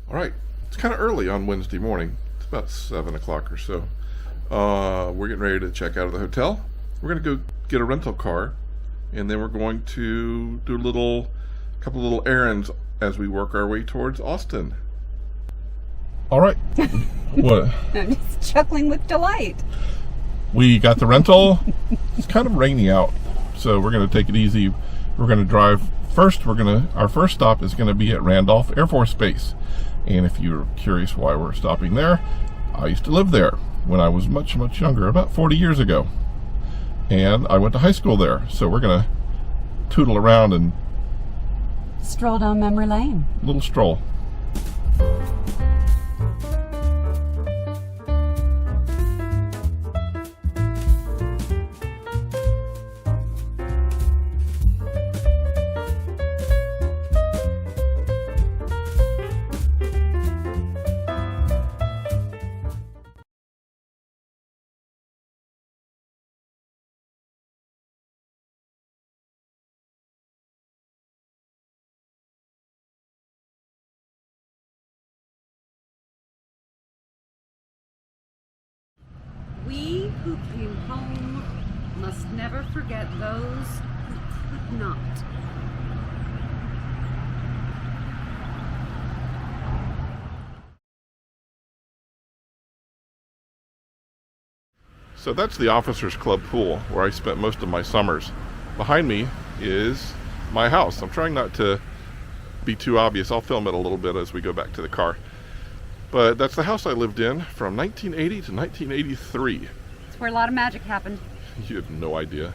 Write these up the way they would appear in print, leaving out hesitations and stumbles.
All right, it's kind of early on Wednesday morning. It's about 7 o'clock or so. We're getting ready to check out of the hotel. We're going to go get a rental car, and then we're going to do a couple little errands as we work our way towards Austin. All right. What? I'm just chuckling with delight. We got the rental. It's kind of rainy out, so we're going to take it easy. We're going to drive first. Our first stop is going to be at Randolph Air Force Base. And if you're curious why we're stopping there, I used to live there when I was much, much younger, about 40 years ago. And I went to high school there. So we're going to tootle around and stroll down memory lane. Little stroll. We who came home must never forget those who could not. So that's the Officers Club pool where I spent most of my summers. Behind me is my house. I'm trying not to be too obvious. I'll film it a little bit as we go back to the car. But that's the house I lived in from 1980 to 1983. It's where a lot of magic happened. You have no idea.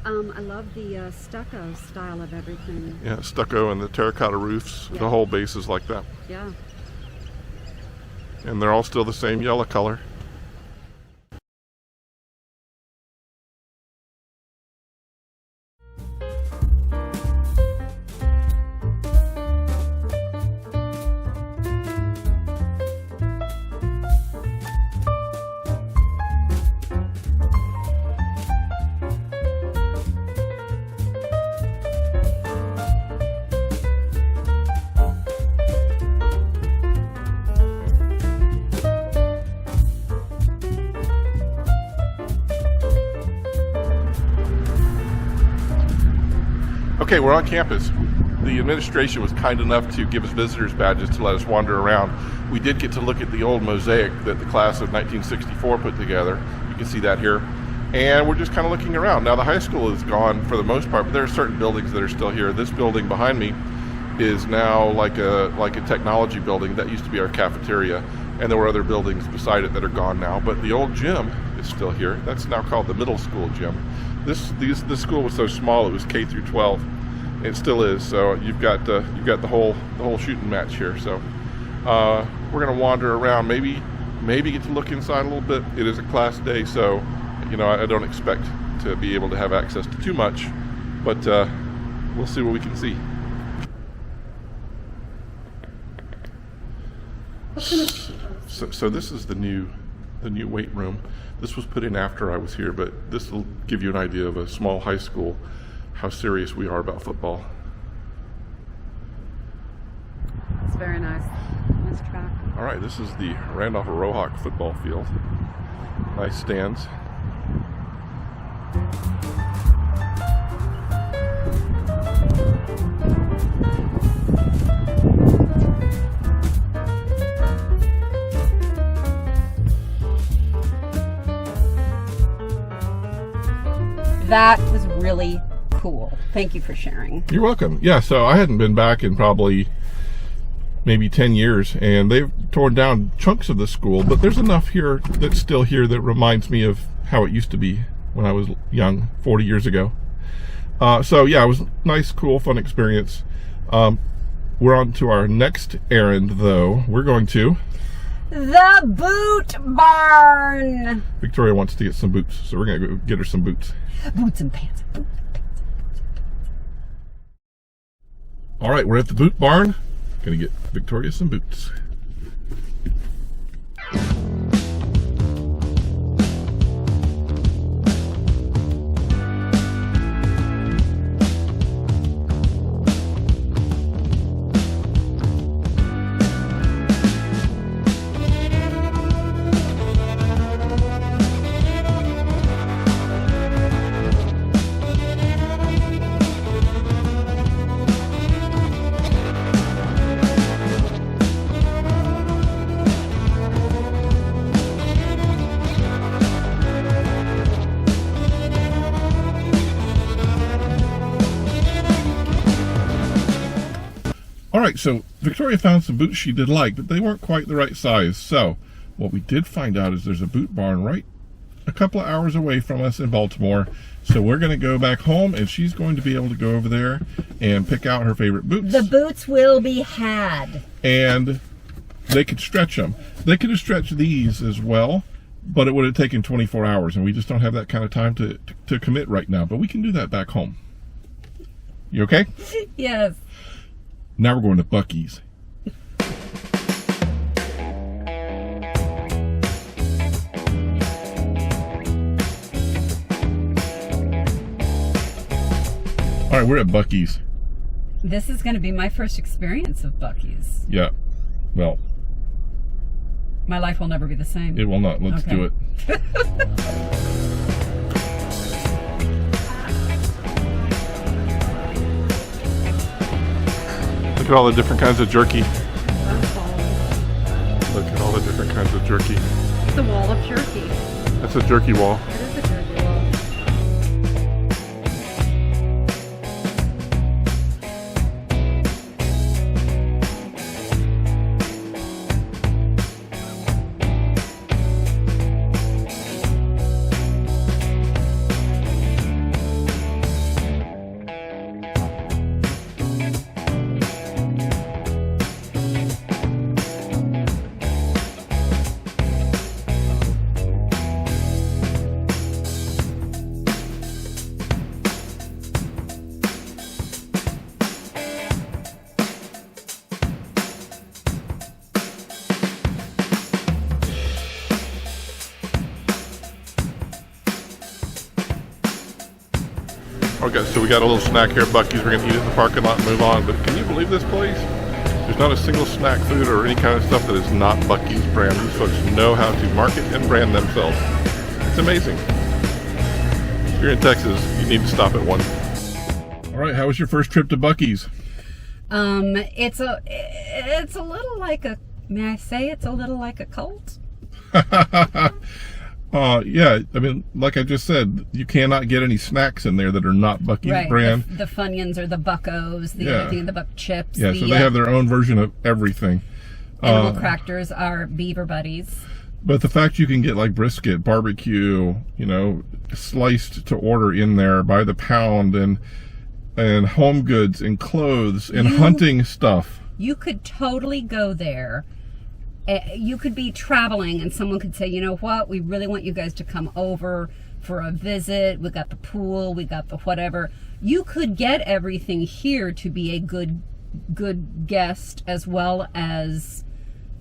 I love the stucco style of everything. Yeah, stucco and the terracotta roofs. Yeah. The whole base is like that. Yeah. And they're all still the same yellow color. Okay, we're on campus. The administration was kind enough to give us visitors badges to let us wander around. We did get to look at the old mosaic that the class of 1964 put together. You can see that here. And we're just kind of looking around. Now the high school is gone for the most part, but there are certain buildings that are still here. This building behind me is now like a technology building. That used to be our cafeteria. And there were other buildings beside it that are gone now. But the old gym is still here. That's now called the middle school gym. This school was so small it was K through 12. It still is. So you've got the whole shooting match here. So we're gonna wander around. Maybe get to look inside a little bit. It is a class day, so I don't expect to be able to have access to too much. But we'll see what we can see. So this is the new weight room. This was put in after I was here, but this will give you an idea of a small high school, how serious we are about football. It's very nice. Nice track. All right, this is the Randolph Rohawk football field. Nice stands. That was really cool. Thank you for sharing. You're welcome. Yeah, so I hadn't been back in probably maybe 10 years, and they've torn down chunks of the school, but there's enough here that's still here that reminds me of how it used to be when I was young, 40 years ago. So yeah, it was a nice, cool, fun experience. We're on to our next errand, though. We're going to the boot barn. Victoria wants to get some boots, so we're gonna go get her some boots. Boots and pants. All right, we're at the boot barn. Gonna get Victoria some boots. All right, so Victoria found some boots she did like, but they weren't quite the right size. So what we did find out is there's a boot barn right a couple of hours away from us in Baltimore. So we're going to go back home, and she's going to be able to go over there and pick out her favorite boots. The boots will be had. And they could stretch them. They could have stretched these as well, but it would have taken 24 hours, and we just don't have that kind of time to commit right now. But we can do that back home. You okay? Yes. Now we're going to Buc-ees. All right, we're at Buc-ees. This is going to be my first experience of Buc-ees. Yeah. Well, my life will never be the same. it will not. Let's do it. Look at all the different kinds of jerky. Look at all the different kinds of jerky. It's a wall of jerky. That's a jerky wall. It is a jerky wall. Okay, so we got a little snack here at Buc-ees. We're going to eat it in the parking lot and move on. But can you believe this place? There's not a single snack food or any kind of stuff that is not Buc-ees brand. These folks know how to market and brand themselves. It's amazing. If you're in Texas, you need to stop at one. All right, how was your first trip to Buc-ees? It's a little like a, may I say it's a little like a cult? Yeah, I mean, like I just said, you cannot get any snacks in there that are not Buc-ees brand. The Funyuns or the Buc-os, the Buc chips. Yeah, so they have their own version of everything. Animal crackers are Beaver Buddies. But the fact you can get like brisket, barbecue, sliced to order in there by the pound, and home goods and clothes and hunting stuff. You could totally go there. You could be traveling and someone could say, you know what, we really want you guys to come over for a visit. We got the pool, we got the whatever. You could get everything here to be a good guest, as well as,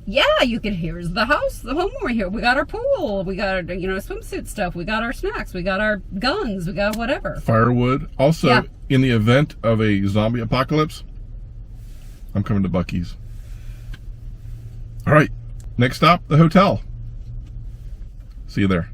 you could, here's the house, the home over here. We got our pool, we got our, swimsuit stuff, we got our snacks, we got our guns, we got whatever. Firewood. Also, in the event of a zombie apocalypse, I'm coming to Buc-ees. All right, next stop, the hotel. See you there.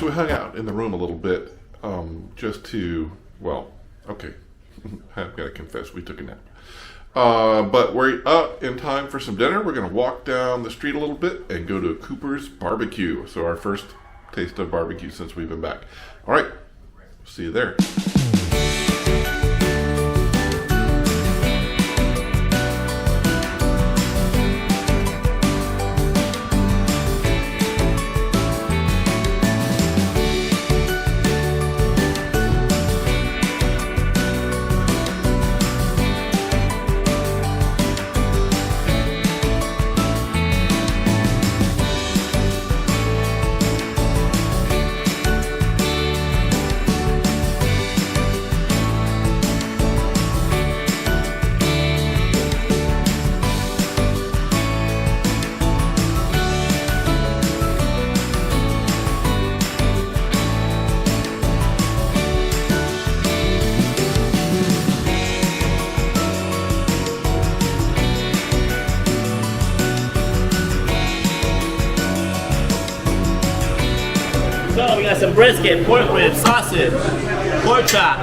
so we hung out in the room a little bit, just to, well, okay, I've got to confess, we took a nap. But we're up in time for some dinner. We're going to walk down the street a little bit and go to Coopers BBQ. So our first taste of barbecue since we've been back. All right, see you there. So we got some brisket, pork ribs, sausage, pork chop,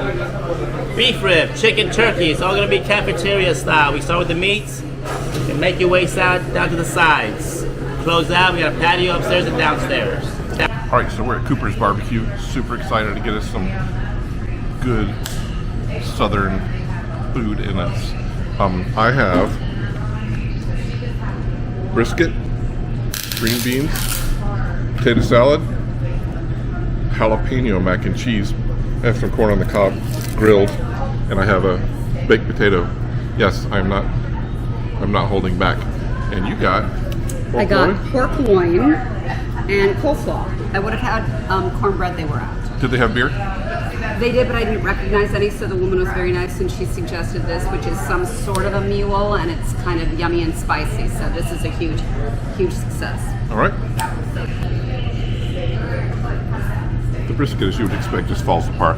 beef rib, chicken, turkey. It's all gonna be cafeteria style. We start with the meats and make your way down to the sides. Close out, we got a patio upstairs and downstairs. All right, so we're at Coopers BBQ. Super excited to get us some good southern food in us. I have brisket, green beans, potato salad, jalapeno mac and cheese. I have some corn on the cob grilled, and I have a baked potato. Yes, I'm not holding back. And you got I got pork loin and coleslaw. I would have had cornbread. They were out. Did they have beer? They did, but I didn't recognize any, so the woman was very nice and she suggested this, which is some sort of a mule, and it's kind of yummy and spicy, so this is a huge, huge success. All right. The brisket, as you would expect, just falls apart.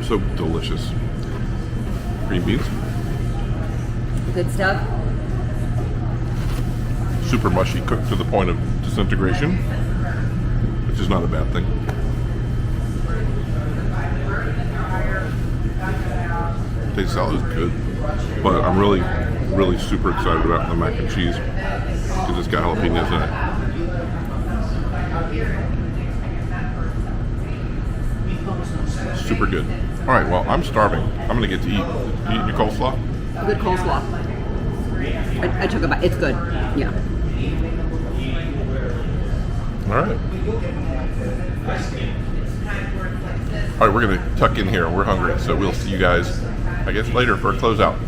So delicious. Green beans. Good stuff. Super mushy, cooked to the point of disintegration, which is not a bad thing. Potato salad is good, but I'm really super excited about the mac and cheese because it's got jalapenos in it. Super good. All right, well, I'm starving. I'm gonna get to eat. You eating your coleslaw? Good coleslaw. I took a bite. It's good. Yeah. All right. All right, we're gonna tuck in here. We're hungry, so we'll see you guys, I guess, later for a closeout.